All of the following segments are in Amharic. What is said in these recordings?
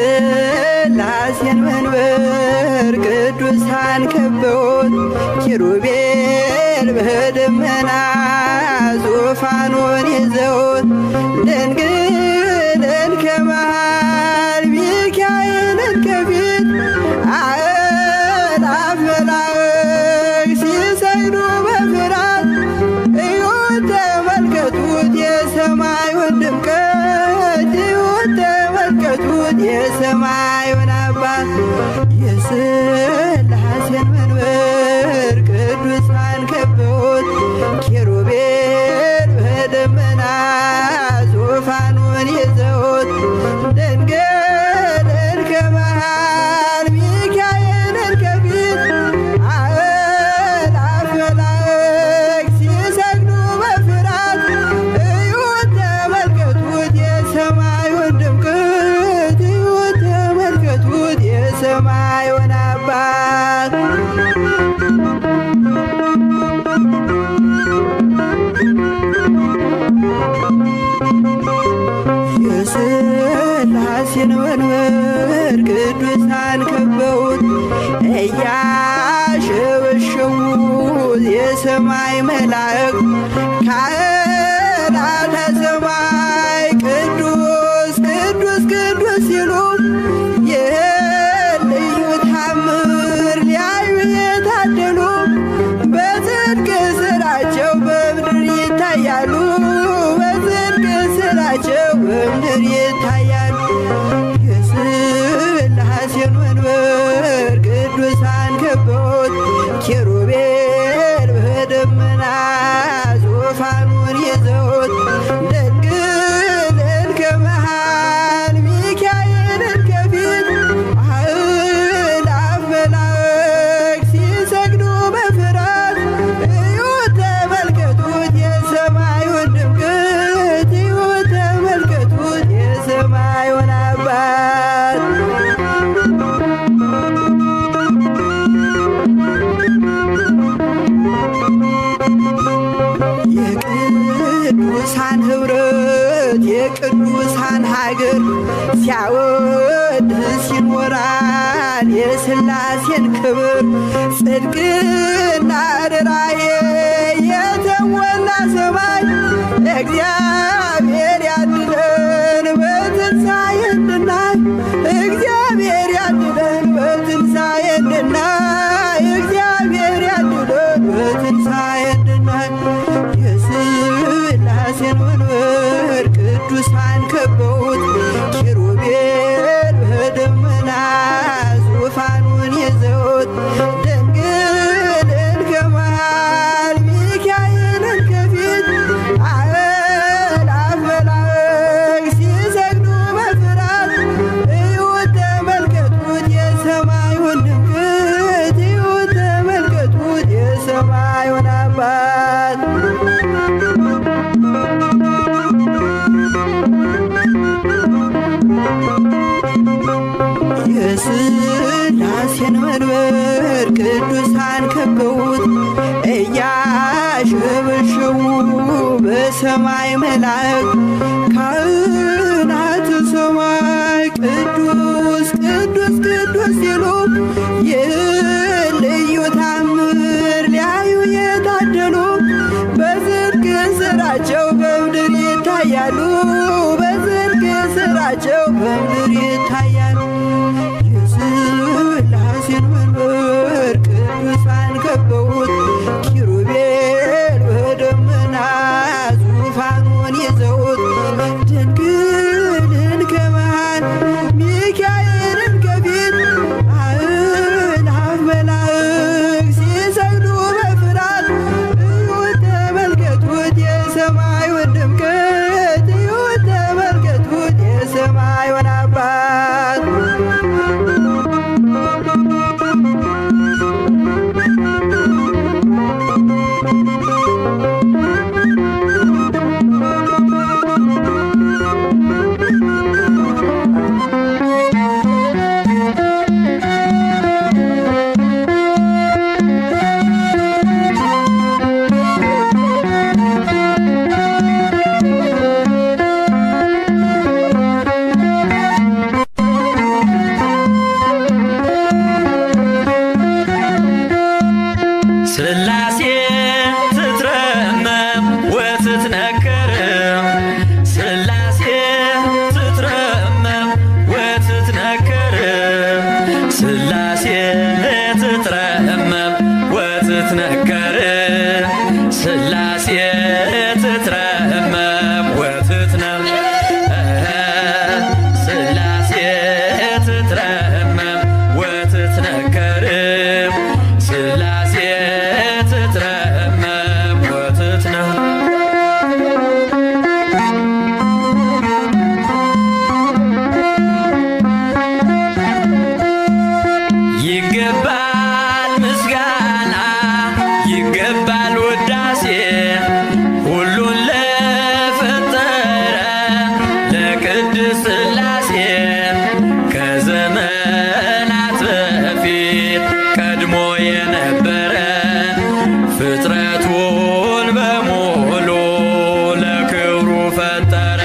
የሥላሴን መንበር ቅዱሳን ከበውት ኪሩቤል በደመና ዙፋኑን ይዘውት ድንግልን ከመሃል ሚካኤልን ከፊት አእላፍ መላእክት ሲሰግዱ በፍርሃት እዩት ተመልከቱት የሰማዩን ድምቀት እዩት ተመልከቱት የሰማዩን አባት የሥላሴን መንበር ቅዱሳን ከበውት ኪሩቤል በደመና ዙፋኑን ይዘውት ድንግልን ከመሃል ሚካኤልን ከፊት አእላፍ መላእክት ሲሰግዱ በፍርሃት እዩት ተመልከቱት የሰማዩን ድምቀት እዩት ተመልከቱት የሰማዩን አባት የሥላሴን መንበር ቅዱሳን ከበውት እያሸበሸቡ የሰማይ መላእክት ካህናተ ሰማይ ቅዱስ ቅዱስ ቅዱስ ሲሉ ይህን ልዩ ታምር ሊያዩ የታደሉ በጽድቅ ሥራቸው በምድር ይታያሉ በጽድቅ ሥራቸው በምድር ይታያሉ። የሥላሴን መንበር ቅዱሳን ከበውት ኪሩቤል በደመና ዙፋኑን ይዘውት ድንግልን ከመሃል ሚካኤልን ከፊት አእላፍ መላእክት ሲሰግዱ በፍርሃት እዩት ተመልከቱት የሰማዩን ድምቀት እዩት ተመልከቱት የሰማዩን አባት የቅዱሳን ኅብረት የቅዱሳን ሀገር ሲያወድስ ይኖራል የሥላሴን ክብር ጽድቅና ርኅራኄ የተሞላ ሰማይ እግዚአብሔር ያድለን በትንሣኤ እንድናይ እግዚአብሔር ያድለን በትንሣኤ እንድናይ እግዚአብሔር ያድለን በትንሣኤ እንድናይ የሥላሴን መንበር ቅዱሳን ከበውት ኪሩቤል በደመና ዙፋኑን ይዘውት ድንግልን ከመሃል ሚካኤልን ከፊት አእላፍ መላእክት ሲሰግዱ በፍርሃት እዩት ተመልከቱት የሰማዩን ድምቀት እዩት ተመልከቱት የሰማዩን አባት የሥላሴን መንበር ቅዱሳን ከበውት እያሸበሸቡ በሰማይ መላእክት ካህናተ ሰማይ ቅዱስ ቅዱስ ቅዱስ ሲሉ ይህን ልዩ ታምር ሊያዩ የታደሉ በጽድቅ ሥራቸው በምድር ይታያሉ በጽድቅ ሥራቸው በምድር ይታያሉ። የሥላሴን መንበር ቅዱሳን ከበውት ኪሩቤል በደመና ዙፋኑን ይዘውት ድንግልን ከመሃል ሚካኤልን ከፊት አእላፍ መላእክት ሲሰግዱ በፍርሃት እዩት ተመልከቱት የሰማዩን ድምቀት እዩት ተመልከቱት የሰማዩን አባት ሥላሴ ትትረመም ወትትነከር ሥላሴ ትትረመም ወትትነም ሥላሴ ትትረመም ወትትነከር ሥላሴ ትትረመም ወትትነም ይገባል ምስጋና ይገባል ውዳሴ ሁሉን ለፈጠረ ለቅድስት ሥላሴ ከዘመናት በፊት ቀድሞ የነበረ ፍጥረቱን በሙሉ ለክብሩ ፈጠረ።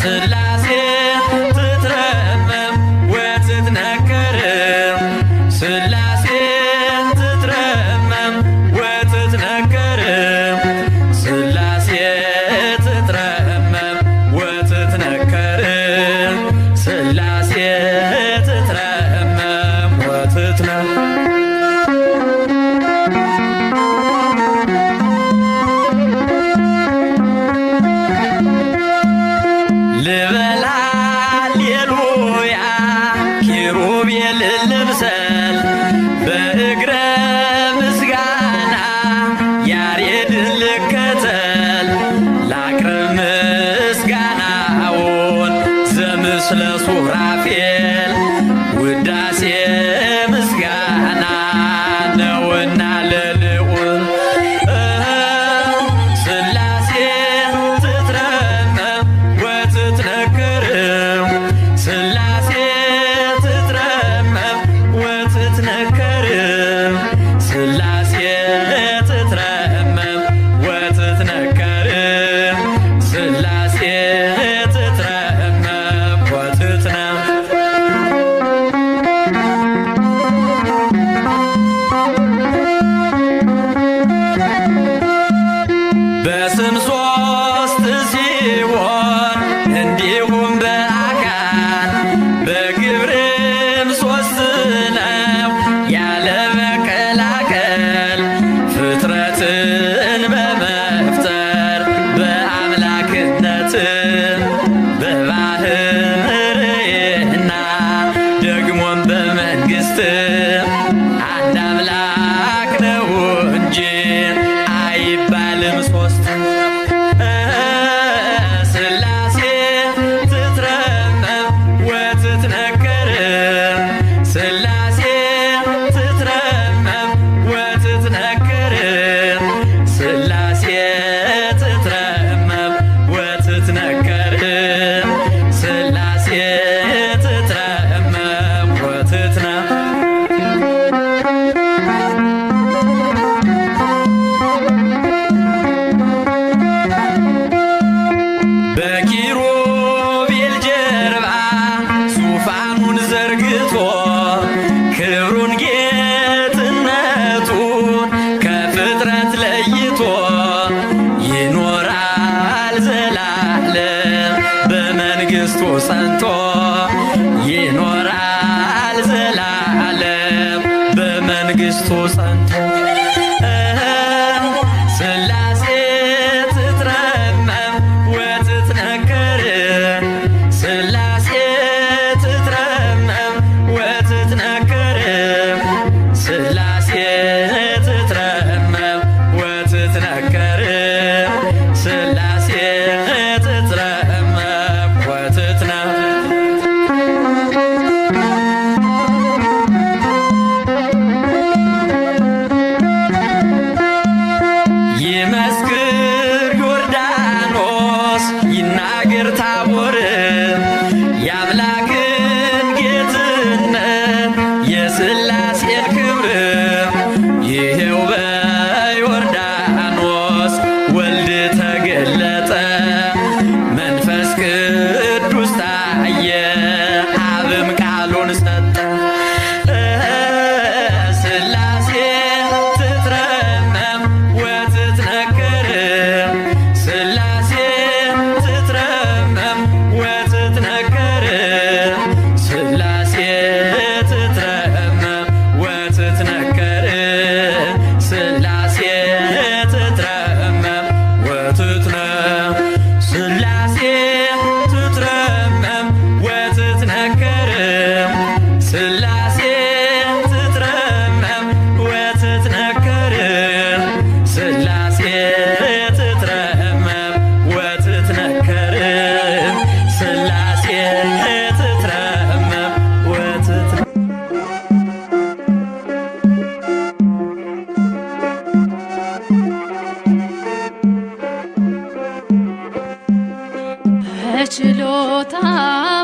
ሥላሴ ትትረመም ወትትነከር ሥላሴ ትትረመም ወትትነከር ሥላሴ ትትረመም ወትትነከር ሥላሴ ትትረመም ወትትነም ልበል ሃሌሉያ ኪሩቤል ልብሰል በእግረ ምስጋና ያሬድን ልከተል ላቅርብ ምስጋናውን ዘምስለ ሱራፌል ውዳሴ ምስጋና ነውና ለልዑል ሥላሴ ትትረመም ወትትነከር ሥላሴ ትትረመም ወትትነከር ሥላሴ ትትረመም ወትትነከር ሥላሴ ትትረመም ወትትነም በስም ሦስት ሲሆን እንዲሁም በአካል በግብርም ሦስት ነው ያለ መቀላቀል ፍጥረትን በመፍጠር በአምላክነት በባህርይና ደግሞም በመንግሥት አንድ አምላክ ነው እንጂ አይባልም ሦስት። ሥላሴ ትትረመም ወትትነከር ሥላሴ ትትረመም ወትትነከር ሥላሴ ትትረመም ወትትነከር ሥላሴ ትትረመም ወትትነም በኪሩቤል ጀርባ ዙፋኑን ዘርግቶ ክብሩን ጌትነቱን ከፍጥረት ለይቶ ይኖራል ዘላለም በመንግሥቱ ጸንቶ ይኖራል ዘላለም በመንግሥቱ ጸንቶ ሥላሴ ትትረመም ወትትነከር ሥላሴ ትትረመም ወትትነከር ሥላሴ ትትረመም ወትትነከር ሥላሴ ትትረመም ወትትነም ይመስክር ዮርዳኖስ ይናገር ታቦር የአምላክን ጌትነት የሥላሴን ክብር ይሄው በዮርዳኖስ ወልድ ተገለጠ መንፈስ ቅዱስ ታየ አብም ቃሉን ሰጠ። ሥላሴ ትትረመም ወትትነከር ሥላሴ ትትረመም ወትትነከር ሥላሴ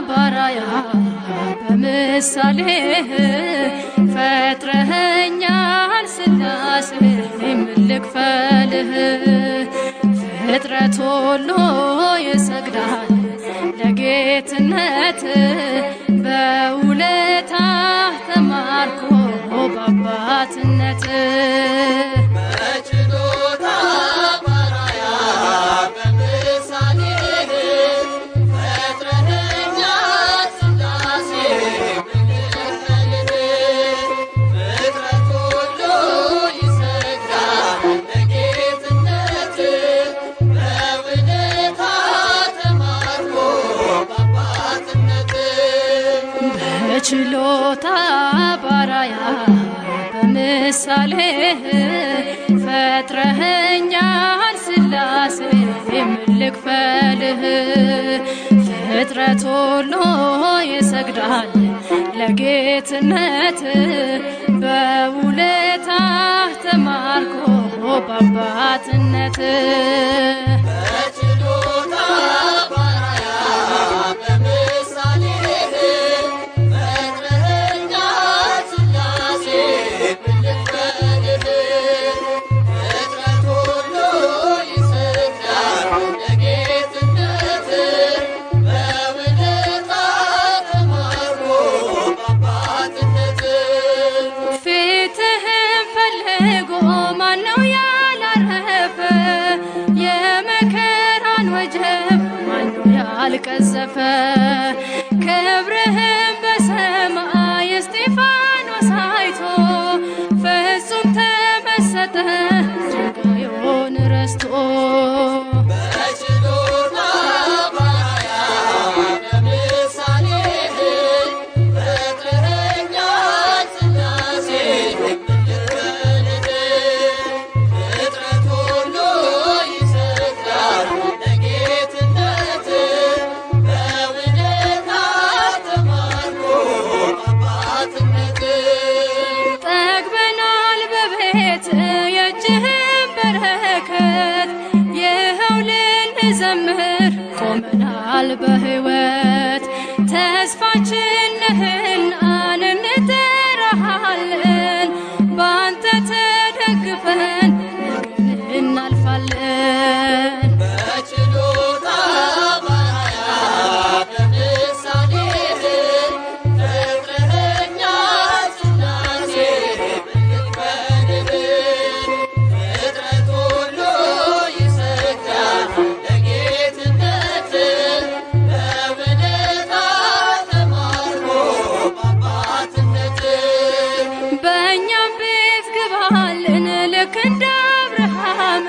ባራያ በምሳሌህ ፈጥረኸኛል ሥላሴ ምን ልክፈልህ? ፍጥረት ሁሉ ይሰግዳል ለጌትነት በውለታህ ተማርኮ በአባትነት በችሎታ ባራያ በምሳሌህ ፈጥረኸኛል ሥላሴ ምን ልክፈልህ? ፍጥረት ሁሉ ይሰግዳል ለጌትነት በውለታህ ተማርኮ በአባትነት በችሎታ ባራያ በምሳሌህ ፈጥረኸኛል ሥላሴ ምን ልክፈልህ? ፍጥረት ሁሉ ይሰግዳል ለጌትነት በውለታህ ተማርኮ በአባትነት በችሎታ ባራያ በምሳሌህ ፈጥረኸኛል ሥላሴ ምን ልክፈልህ? ፍጥረት ሁሉ ይሰግዳል ለጌትነት በውለታህ ተማርኮ በአባትነት ፊትህን ፈልጎ ማነው ያላረፈ? የመከራን ወጀብ ማነው ያልቀዘፈ? ክብርህን በሰማይ እስጢፋኖስ አይቶ ፍጹም ተመሰጠ ድንጋዩን ረስቶ በችሎታ ባራያ በምሳሌህ ፈጥረኸኛል ሥላሴ ምን ልክፈልህ? ፍጥረት ሁሉ ይሰግዳል ለጌትነት በውለታህ ተማርኮ በአባትነት ጠግበናል በቤት የእጅህን በረከት ይኸው ልንዘምር ቆመናል በሕይወት ተስፋችን ነህና እንጠራሃለን በአንተ ተደግፈን ነገን እናልፋለን በችሎታ ባራያ በምሳሌህ ፈጥረኸኛል ሥላሴ ምን ልክፈልህ? ፍጥረት ሁሉ ይሰግዳል ለጌትነት በውለታህ ተማርኮ በአባትነት በእኛም ቤት ግባልን ልክ እንደ አብርሃም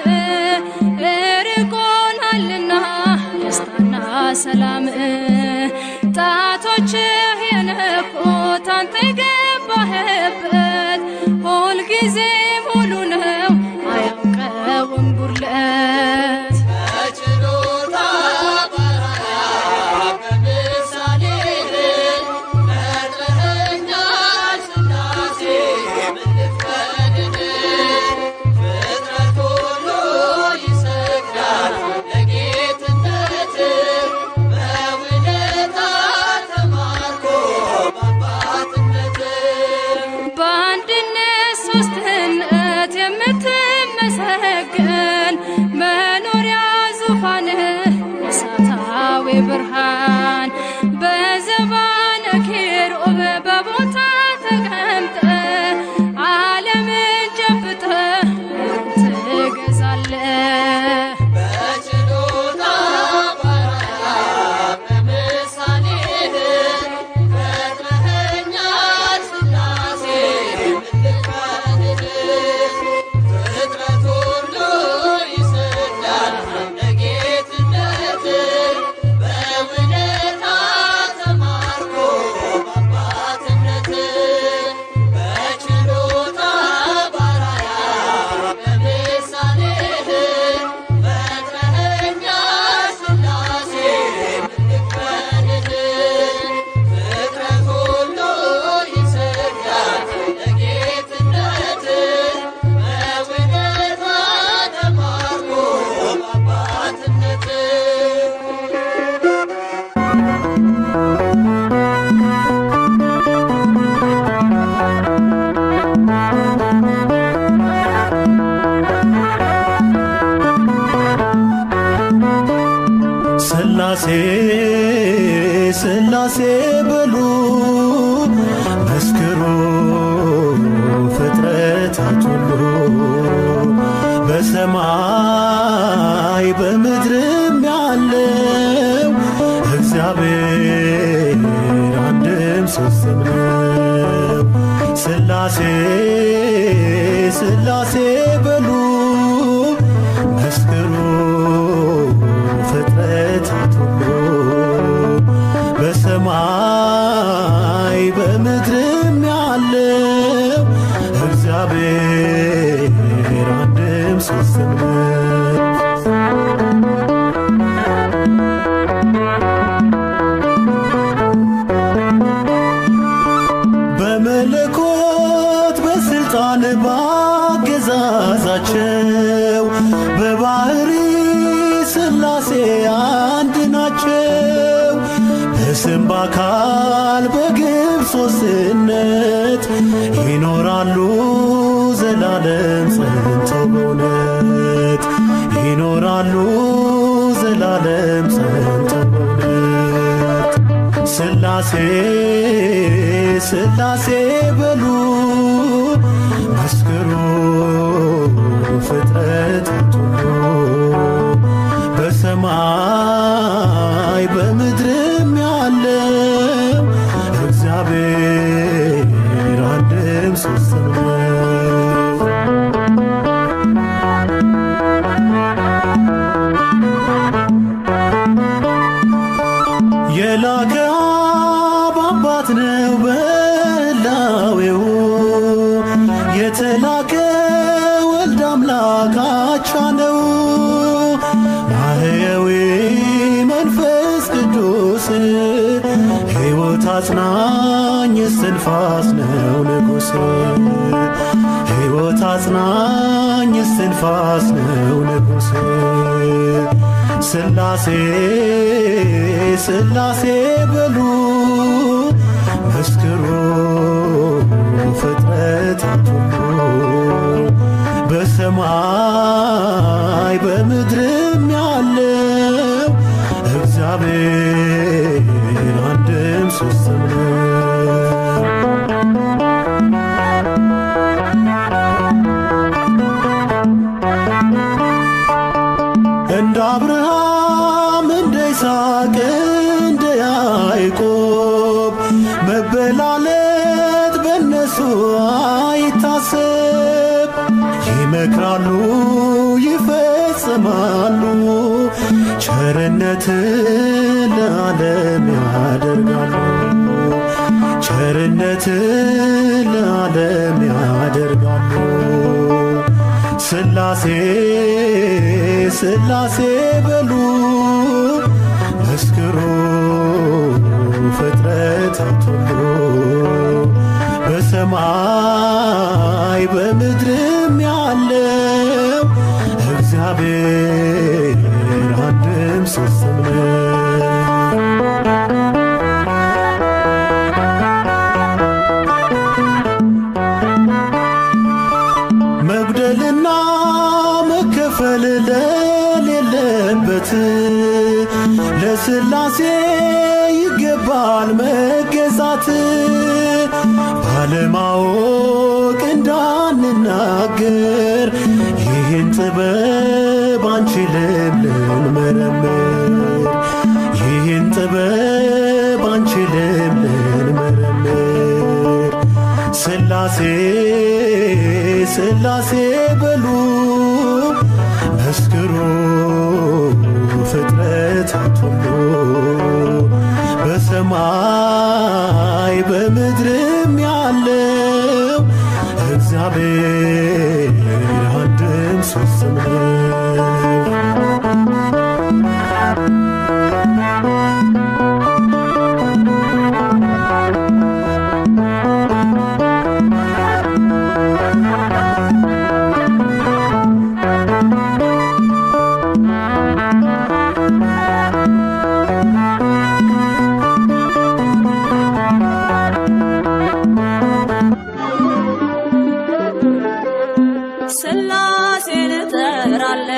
ርቆናልና ደስታና ሰላም ጣቶችህ የነኩት አንተ የገባህበት ሁልጊዜ ሙሉ ነው አያውቀውም ጉድለት በችሎታ ባራያ በምሳሌህ ፈጥረኸኛል ሥላሴ ምን ልክፈልህ? ፍጥረት ሁሉ ይሰግዳል ለጌትነት በውለታህ ተማርኮ በአባትነት በአንድነት ሦስትነት በሉ መስክሩ ፍጥረታት ሁሉ በሰማይ በምድርም ያለው እግዚአብሔር አንድም ሦስትም ነው። ሥላሴ ሥላሴ በሉ መስክሩ ፍጥረታት ሁሉ በሰማይ በምድርም ያለው እግዚአብሔር አንድም ሦስትም ነው። በመለኮት በሥልጣን ባገዛዛቸው በባሕሪ ሥላሴ አንድ ናቸው። በስም በአካል በግብር ሦስትነት ይኖራሉ ዘላለም ጸንተው በእውነት ይኖራሉ ዘላለም ጸንተው በእውነት። ሥላሴ ሥላሴ በሉ መስክሩ ፍጥረታት ሁሉ በሰማይ በምድርም ያለው እግዚአብሔር አንድም ሦስትም ነው። የላከ አብ አባት ነው በሕላዌው የተላከ ወልድ አምላክ አቻ ነው። ማሕየዊ መንፈስ ቅዱስ ሕይወት አጽናኝ እስትንፋስ ነው ንጉሥ ሕይወት አጽናኝ እስትንፋስ ነው ንጉሥ። ሥላሴ ሥላሴ በሉ መስክሩ ፍጥረታት ሁሉ በሰማይ በምድርም ያለው እግዚአብሔር አንድም ሦስትም ነው። እንደ አብርሃም እንደ ይስሐቅ እንደ ያዕቆብ መበላለት በእነሱ አይታሰብ። ይመክራሉ ይፈጽማሉ ቸርነት ለዓለም ያደርጋሉ ቸርነት ለዓለም ያደርጋሉ። ሥላሴ ሥላሴ በሉ መስክሩ ፍጥረታት ሁሉ በሰማይ በምድርም ያለው እግዚአብሔር አንድም ሦስትም ነው። መጉደልና መከፈል ለሌለበት ለሥላሴ ይገባል መገዛት። ባለማወቅ እንዳንናገር ይህን ጥበብ አንችልም ልንመረምር ይህን ጥበብ አንችልም ልንመረምር። ሥላሴ ሥላሴ በሉ መስክሩ ፍጥረታት ሁሉ በሰማይ በምድርም ያለው እግዚአብሔር አንድም ሦስትም ነው። ሥላሴን እጠራለሁ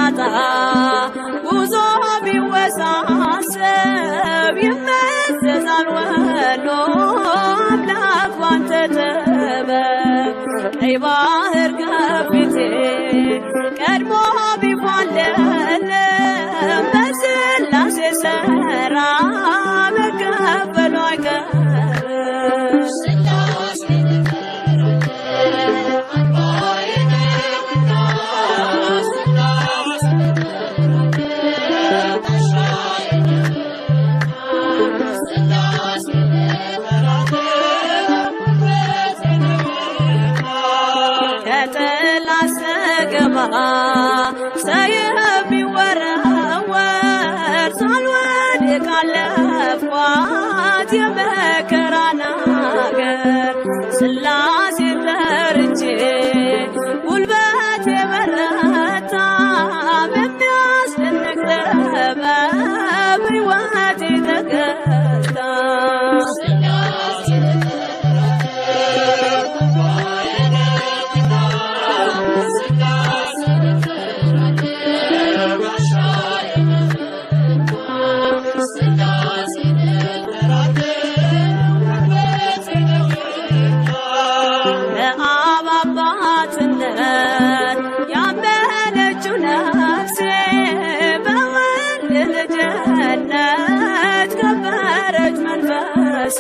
ጣጣ ጉዞ ቢወሳሰብ ይመዘዛል ወሎ አምላክ ባንተ ጥበብ ቀይ ባህር ከፊቴ ቀድሞ ቢፋለል በሥላሴ ሥራ መከፈሉ አይቀርም። ከጠላት ሰገባ ሰይፍ ቢወረወር ሳልወድቅ አለፍኳት የመከራን አገር ሥላሴ ጠርቼ ጉልበት የበረታ በሚያስደንቅ ጥበብ ሕይወቴ ተገታ። በአብ አባትነት ያመነችው ነፍሴ በወልድ ልጅነት ከበረች መንፈሴ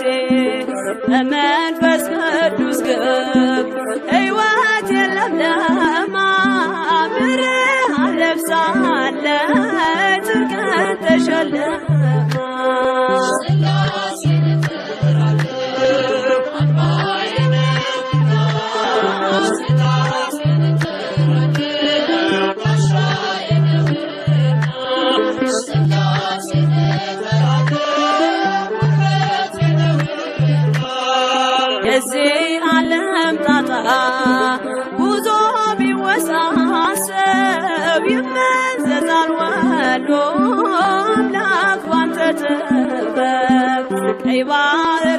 በመንፈስ ቅዱስ ግብ ሕይወት የለምለማ ብርሃን ለብሳለች ጽድቅን ተሸልማ። የዚህ ዓለም ጣጣ ጉዞ ቢወሳሰብ ይመዘዛል ወሎ አምላክ ባንተ ጥበብ ቀይ ባህር